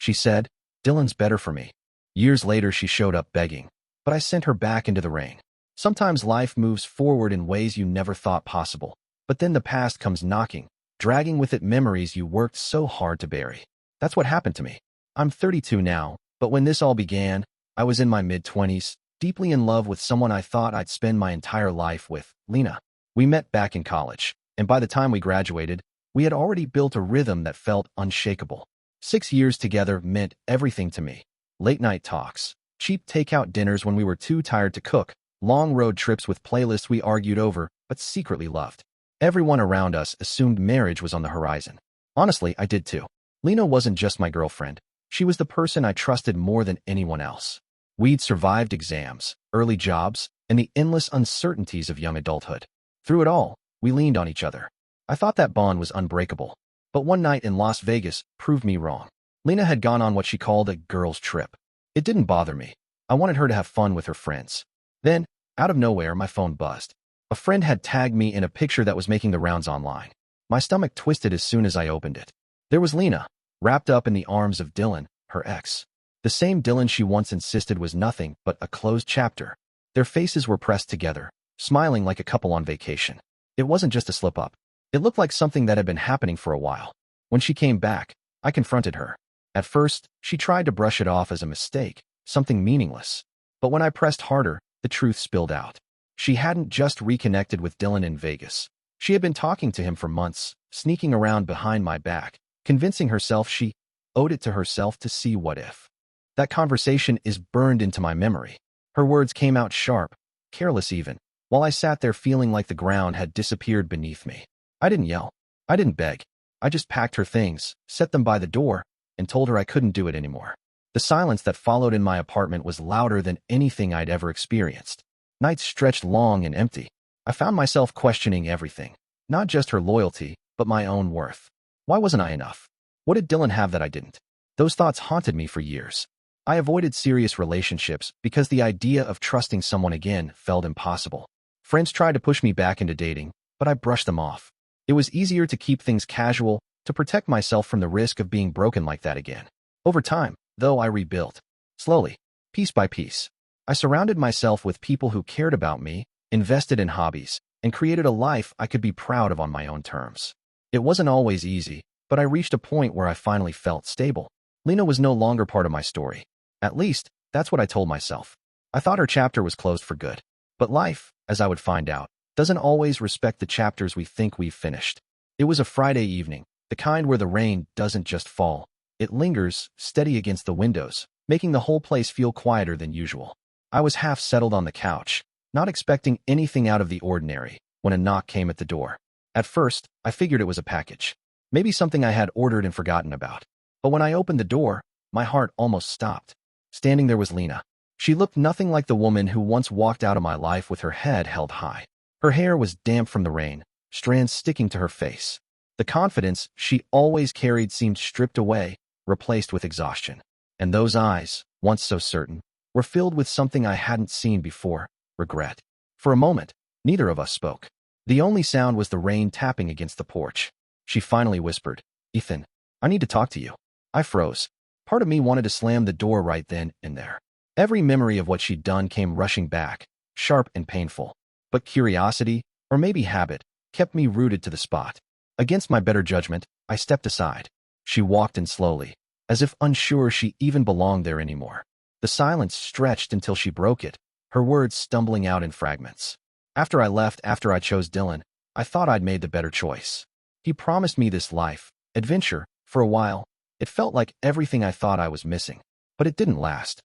She said, "Dylan's better for me." Years later, she showed up begging, but I sent her back into the rain. Sometimes life moves forward in ways you never thought possible, but then the past comes knocking, dragging with it memories you worked so hard to bury. That's what happened to me. I'm 32 now, but when this all began, I was in my mid-20s, deeply in love with someone I thought I'd spend my entire life with, Lena. We met back in college, and by the time we graduated, we had already built a rhythm that felt unshakable. 6 years together meant everything to me. Late-night talks, cheap takeout dinners when we were too tired to cook, long road trips with playlists we argued over but secretly loved. Everyone around us assumed marriage was on the horizon. Honestly, I did too. Lena wasn't just my girlfriend. She was the person I trusted more than anyone else. We'd survived exams, early jobs, and the endless uncertainties of young adulthood. Through it all, we leaned on each other. I thought that bond was unbreakable, but one night in Las Vegas proved me wrong. Lena had gone on what she called a girls' trip. It didn't bother me. I wanted her to have fun with her friends. Then, out of nowhere, my phone buzzed. A friend had tagged me in a picture that was making the rounds online. My stomach twisted as soon as I opened it. There was Lena, wrapped up in the arms of Dylan, her ex. The same Dylan she once insisted was nothing but a closed chapter. Their faces were pressed together, smiling like a couple on vacation. It wasn't just a slip-up. It looked like something that had been happening for a while. When she came back, I confronted her. At first, she tried to brush it off as a mistake, something meaningless. But when I pressed harder, the truth spilled out. She hadn't just reconnected with Dylan in Vegas. She had been talking to him for months, sneaking around behind my back, convincing herself she owed it to herself to see what if. That conversation is burned into my memory. Her words came out sharp, careless even, while I sat there feeling like the ground had disappeared beneath me. I didn't yell. I didn't beg. I just packed her things, set them by the door, and told her I couldn't do it anymore. The silence that followed in my apartment was louder than anything I'd ever experienced. Nights stretched long and empty. I found myself questioning everything, not just her loyalty, but my own worth. Why wasn't I enough? What did Dylan have that I didn't? Those thoughts haunted me for years. I avoided serious relationships because the idea of trusting someone again felt impossible. Friends tried to push me back into dating, but I brushed them off. It was easier to keep things casual, to protect myself from the risk of being broken like that again. Over time, though, I rebuilt. Slowly, piece by piece. I surrounded myself with people who cared about me, invested in hobbies, and created a life I could be proud of on my own terms. It wasn't always easy, but I reached a point where I finally felt stable. Lena was no longer part of my story. At least, that's what I told myself. I thought her chapter was closed for good. But life, as I would find out, doesn't always respect the chapters we think we've finished. It was a Friday evening, the kind where the rain doesn't just fall. It lingers, steady against the windows, making the whole place feel quieter than usual. I was half settled on the couch, not expecting anything out of the ordinary, when a knock came at the door. At first, I figured it was a package. Maybe something I had ordered and forgotten about. But when I opened the door, my heart almost stopped. Standing there was Lena. She looked nothing like the woman who once walked out of my life with her head held high. Her hair was damp from the rain, strands sticking to her face. The confidence she always carried seemed stripped away, replaced with exhaustion. And those eyes, once so certain, were filled with something I hadn't seen before, regret. For a moment, neither of us spoke. The only sound was the rain tapping against the porch. She finally whispered, "Ethan, I need to talk to you." I froze. Part of me wanted to slam the door right then and there. Every memory of what she'd done came rushing back, sharp and painful. But curiosity, or maybe habit, kept me rooted to the spot. Against my better judgment, I stepped aside. She walked in slowly, as if unsure she even belonged there anymore. The silence stretched until she broke it, her words stumbling out in fragments. After I left, after I chose Dylan, I thought I'd made the better choice. He promised me this life, adventure, for a while. It felt like everything I thought I was missing, but it didn't last.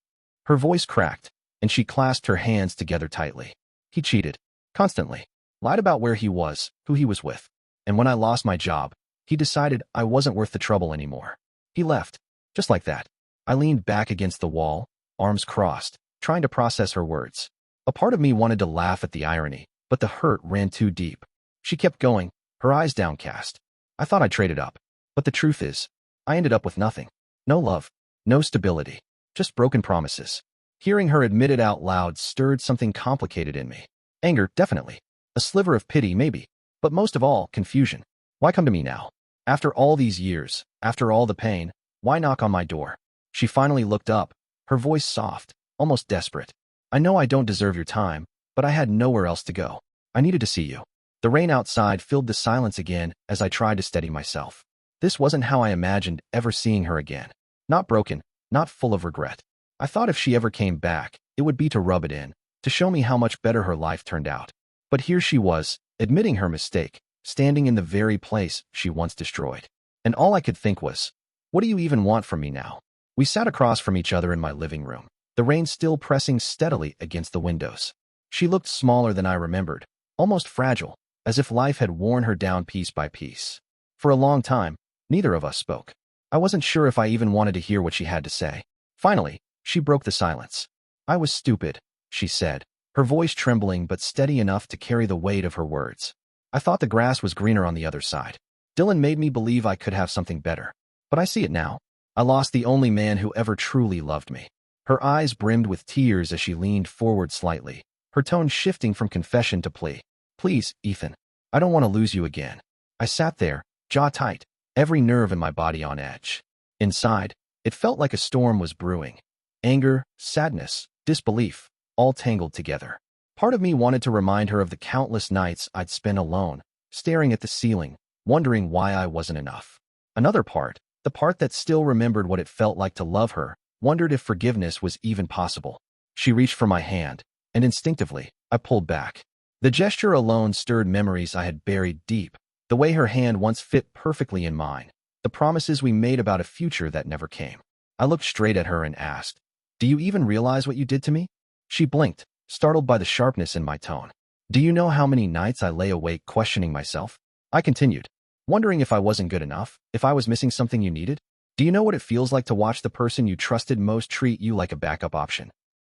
Her voice cracked, and she clasped her hands together tightly. He cheated, constantly, lied about where he was, who he was with. And when I lost my job, he decided I wasn't worth the trouble anymore. He left, just like that. I leaned back against the wall, arms crossed, trying to process her words. A part of me wanted to laugh at the irony, but the hurt ran too deep. She kept going, her eyes downcast. I thought I'd traded up, but the truth is, I ended up with nothing. No love, no stability, just broken promises. Hearing her admit it out loud stirred something complicated in me. Anger, definitely. A sliver of pity, maybe. But most of all, confusion. Why come to me now? After all these years, after all the pain, why knock on my door? She finally looked up, her voice soft, almost desperate. I know I don't deserve your time, but I had nowhere else to go. I needed to see you. The rain outside filled the silence again as I tried to steady myself. This wasn't how I imagined ever seeing her again. Not broken, not full of regret. I thought if she ever came back, it would be to rub it in, to show me how much better her life turned out. But here she was, admitting her mistake, standing in the very place she once destroyed. And all I could think was, what do you even want from me now? We sat across from each other in my living room, the rain still pressing steadily against the windows. She looked smaller than I remembered, almost fragile, as if life had worn her down piece by piece. For a long time, neither of us spoke. I wasn't sure if I even wanted to hear what she had to say. Finally, she broke the silence. I was stupid, she said, her voice trembling but steady enough to carry the weight of her words. I thought the grass was greener on the other side. Dylan made me believe I could have something better. But I see it now. I lost the only man who ever truly loved me. Her eyes brimmed with tears as she leaned forward slightly, her tone shifting from confession to plea. Please, Ethan. I don't want to lose you again. I sat there, jaw tight, every nerve in my body on edge. Inside, it felt like a storm was brewing. Anger, sadness, disbelief, all tangled together. Part of me wanted to remind her of the countless nights I'd spent alone, staring at the ceiling, wondering why I wasn't enough. Another part, the part that still remembered what it felt like to love her, wondered if forgiveness was even possible. She reached for my hand, and instinctively, I pulled back. The gesture alone stirred memories I had buried deep, the way her hand once fit perfectly in mine, the promises we made about a future that never came. I looked straight at her and asked, do you even realize what you did to me? She blinked, startled by the sharpness in my tone. Do you know how many nights I lay awake questioning myself? I continued, wondering if I wasn't good enough, if I was missing something you needed. Do you know what it feels like to watch the person you trusted most treat you like a backup option?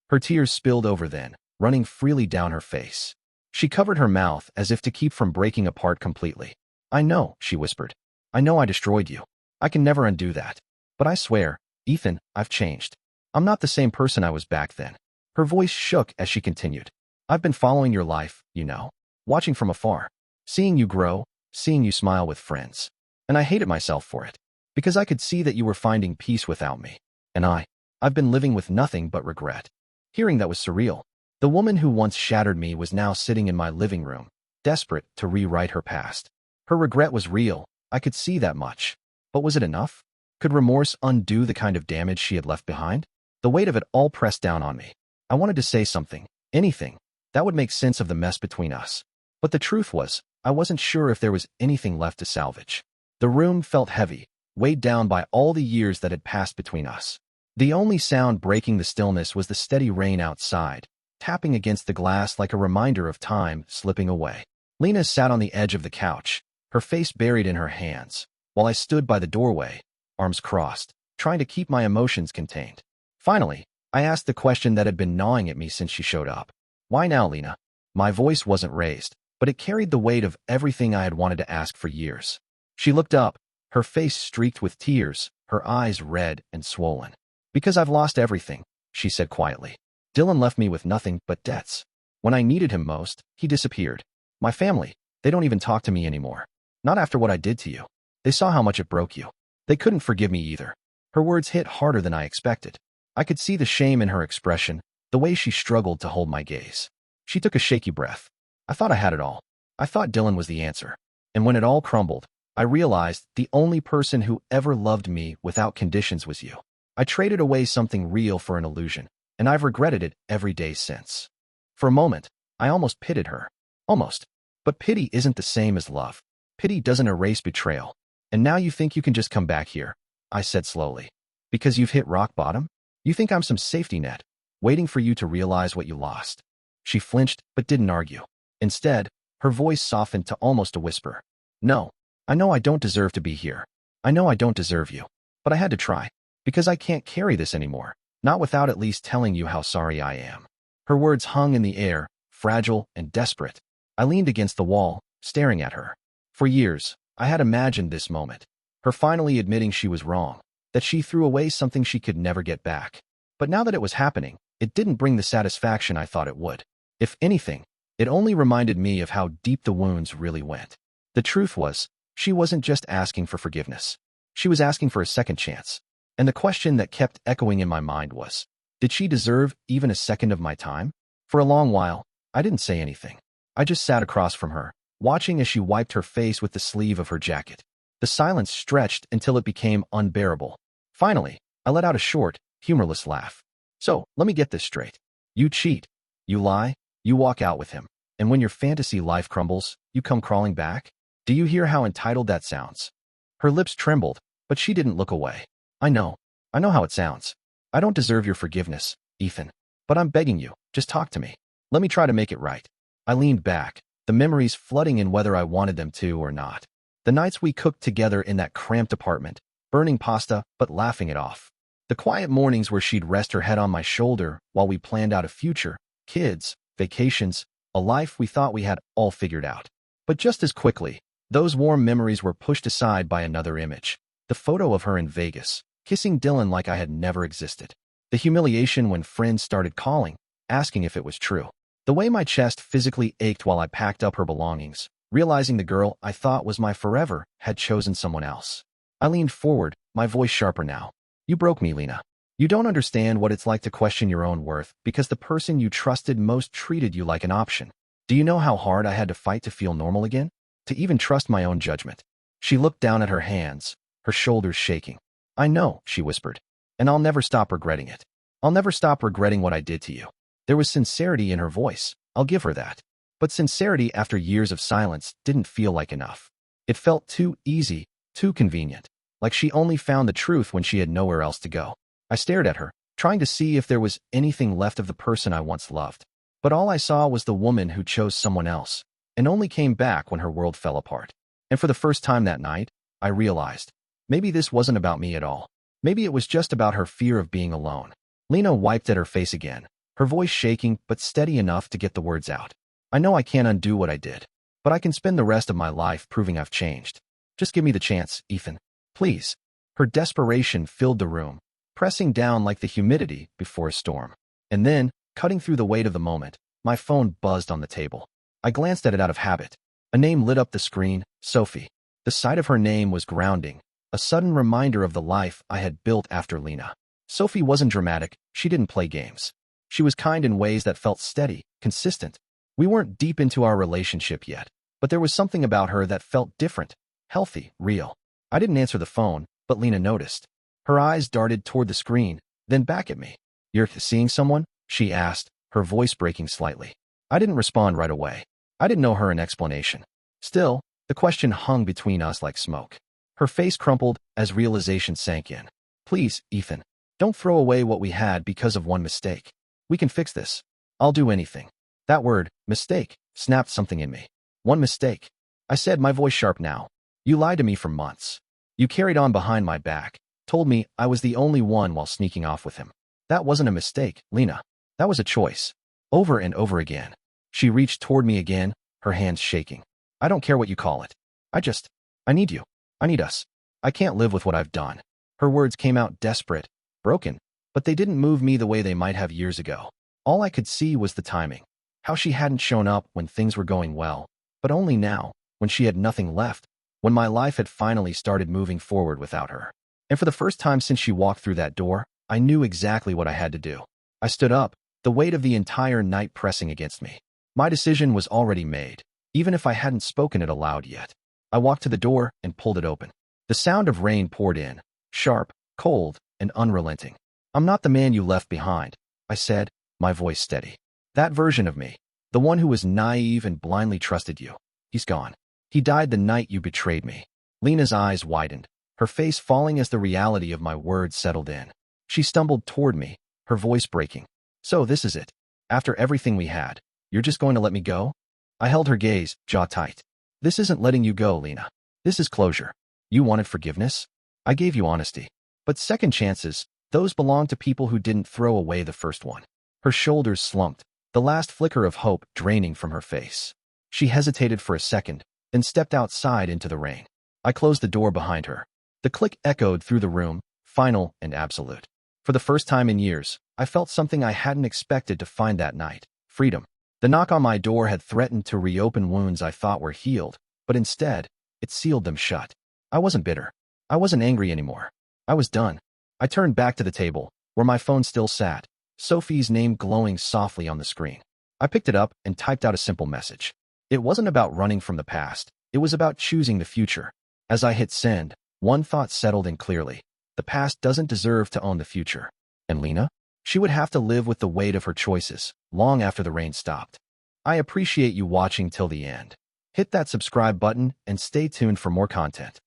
Her tears spilled over then, running freely down her face. She covered her mouth as if to keep from breaking apart completely. I know, she whispered. I know I destroyed you. I can never undo that. But I swear, Ethan, I've changed. I'm not the same person I was back then. Her voice shook as she continued. I've been following your life, you know, watching from afar, seeing you grow, seeing you smile with friends. And I hated myself for it, because I could see that you were finding peace without me. And I've been living with nothing but regret. Hearing that was surreal. The woman who once shattered me was now sitting in my living room, desperate to rewrite her past. Her regret was real, I could see that much. But was it enough? Could remorse undo the kind of damage she had left behind? The weight of it all pressed down on me. I wanted to say something, anything, that would make sense of the mess between us. But the truth was, I wasn't sure if there was anything left to salvage. The room felt heavy, weighed down by all the years that had passed between us. The only sound breaking the stillness was the steady rain outside, tapping against the glass like a reminder of time slipping away. Lena sat on the edge of the couch, her face buried in her hands, while I stood by the doorway, arms crossed, trying to keep my emotions contained. Finally, I asked the question that had been gnawing at me since she showed up. Why now, Lena? My voice wasn't raised, but it carried the weight of everything I had wanted to ask for years. She looked up, her face streaked with tears, her eyes red and swollen. Because I've lost everything, she said quietly. Dylan left me with nothing but debts. When I needed him most, he disappeared. My family, they don't even talk to me anymore. Not after what I did to you. They saw how much it broke you. They couldn't forgive me either. Her words hit harder than I expected. I could see the shame in her expression, the way she struggled to hold my gaze. She took a shaky breath. I thought I had it all. I thought Dylan was the answer. And when it all crumbled, I realized the only person who ever loved me without conditions was you. I traded away something real for an illusion, and I've regretted it every day since. For a moment, I almost pitied her. Almost. But pity isn't the same as love. Pity doesn't erase betrayal. And now you think you can just come back here, I said slowly. Because you've hit rock bottom? You think I'm some safety net, waiting for you to realize what you lost. She flinched, but didn't argue. Instead, her voice softened to almost a whisper. No, I know I don't deserve to be here. I know I don't deserve you. But I had to try. Because I can't carry this anymore, not without at least telling you how sorry I am. Her words hung in the air, fragile and desperate. I leaned against the wall, staring at her. For years, I had imagined this moment. Her finally admitting she was wrong, that she threw away something she could never get back. But now that it was happening, it didn't bring the satisfaction I thought it would. If anything, it only reminded me of how deep the wounds really went. The truth was, she wasn't just asking for forgiveness. She was asking for a second chance. And the question that kept echoing in my mind was, did she deserve even a second of my time? For a long while, I didn't say anything. I just sat across from her, watching as she wiped her face with the sleeve of her jacket. The silence stretched until it became unbearable. Finally, I let out a short, humorless laugh. So, let me get this straight. You cheat. You lie. You walk out with him. And when your fantasy life crumbles, you come crawling back? Do you hear how entitled that sounds? Her lips trembled, but she didn't look away. I know. I know how it sounds. I don't deserve your forgiveness, Ethan. But I'm begging you, just talk to me. Let me try to make it right. I leaned back, the memories flooding in whether I wanted them to or not. The nights we cooked together in that cramped apartment, burning pasta but laughing it off. The quiet mornings where she'd rest her head on my shoulder while we planned out a future, kids, vacations, a life we thought we had all figured out. But just as quickly, those warm memories were pushed aside by another image. The photo of her in Vegas, kissing Dylan like I had never existed. The humiliation when friends started calling, asking if it was true. The way my chest physically ached while I packed up her belongings, realizing the girl I thought was my forever had chosen someone else. I leaned forward, my voice sharper now. You broke me, Lena. You don't understand what it's like to question your own worth because the person you trusted most treated you like an option. Do you know how hard I had to fight to feel normal again? To even trust my own judgment? She looked down at her hands, her shoulders shaking. I know, she whispered, and I'll never stop regretting it. I'll never stop regretting what I did to you. There was sincerity in her voice, I'll give her that. But sincerity after years of silence didn't feel like enough. It felt too easy, too convenient, like she only found the truth when she had nowhere else to go. I stared at her, trying to see if there was anything left of the person I once loved. But all I saw was the woman who chose someone else, and only came back when her world fell apart. And for the first time that night, I realized, maybe this wasn't about me at all. Maybe it was just about her fear of being alone. Lena wiped at her face again, her voice shaking but steady enough to get the words out. I know I can't undo what I did, but I can spend the rest of my life proving I've changed. Just give me the chance, Ethan. Please. Her desperation filled the room, pressing down like the humidity before a storm. And then, cutting through the weight of the moment, my phone buzzed on the table. I glanced at it out of habit. A name lit up the screen, Sophie. The sight of her name was grounding, a sudden reminder of the life I had built after Lena. Sophie wasn't dramatic, she didn't play games. She was kind in ways that felt steady, consistent. We weren't deep into our relationship yet, but there was something about her that felt different, healthy, real. I didn't answer the phone, but Lena noticed. Her eyes darted toward the screen, then back at me. You're seeing someone? She asked, her voice breaking slightly. I didn't respond right away. I didn't know her an explanation. Still, the question hung between us like smoke. Her face crumpled as realization sank in. Please, Ethan, don't throw away what we had because of one mistake. We can fix this. I'll do anything. That word, mistake, snapped something in me. One mistake. I said, my voice sharp now. You lied to me for months. You carried on behind my back, told me I was the only one while sneaking off with him. That wasn't a mistake, Lena. That was a choice. Over and over again. She reached toward me again, her hands shaking. I don't care what you call it. I need you. I need us. I can't live with what I've done. Her words came out desperate, broken, but they didn't move me the way they might have years ago. All I could see was the timing. How she hadn't shown up when things were going well, but only now, when she had nothing left, when my life had finally started moving forward without her. And for the first time since she walked through that door, I knew exactly what I had to do. I stood up, the weight of the entire night pressing against me. My decision was already made, even if I hadn't spoken it aloud yet. I walked to the door and pulled it open. The sound of rain poured in, sharp, cold, and unrelenting. I'm not the man you left behind, I said, my voice steady. That version of me, the one who was naive and blindly trusted you, he's gone. He died the night you betrayed me. Lena's eyes widened, her face falling as the reality of my words settled in. She stumbled toward me, her voice breaking. So this is it. After everything we had, you're just going to let me go? I held her gaze, jaw tight. This isn't letting you go, Lena. This is closure. You wanted forgiveness? I gave you honesty. But second chances, those belong to people who didn't throw away the first one. Her shoulders slumped, the last flicker of hope draining from her face. She hesitated for a second, then stepped outside into the rain. I closed the door behind her. The click echoed through the room, final and absolute. For the first time in years, I felt something I hadn't expected to find that night. Freedom. The knock on my door had threatened to reopen wounds I thought were healed, but instead, it sealed them shut. I wasn't bitter. I wasn't angry anymore. I was done. I turned back to the table, where my phone still sat, Sophie's name glowing softly on the screen. I picked it up and typed out a simple message. It wasn't about running from the past. It was about choosing the future. As I hit send, one thought settled in clearly. The past doesn't deserve to own the future. And Lena? She would have to live with the weight of her choices, long after the rain stopped. I appreciate you watching till the end. Hit that subscribe button and stay tuned for more content.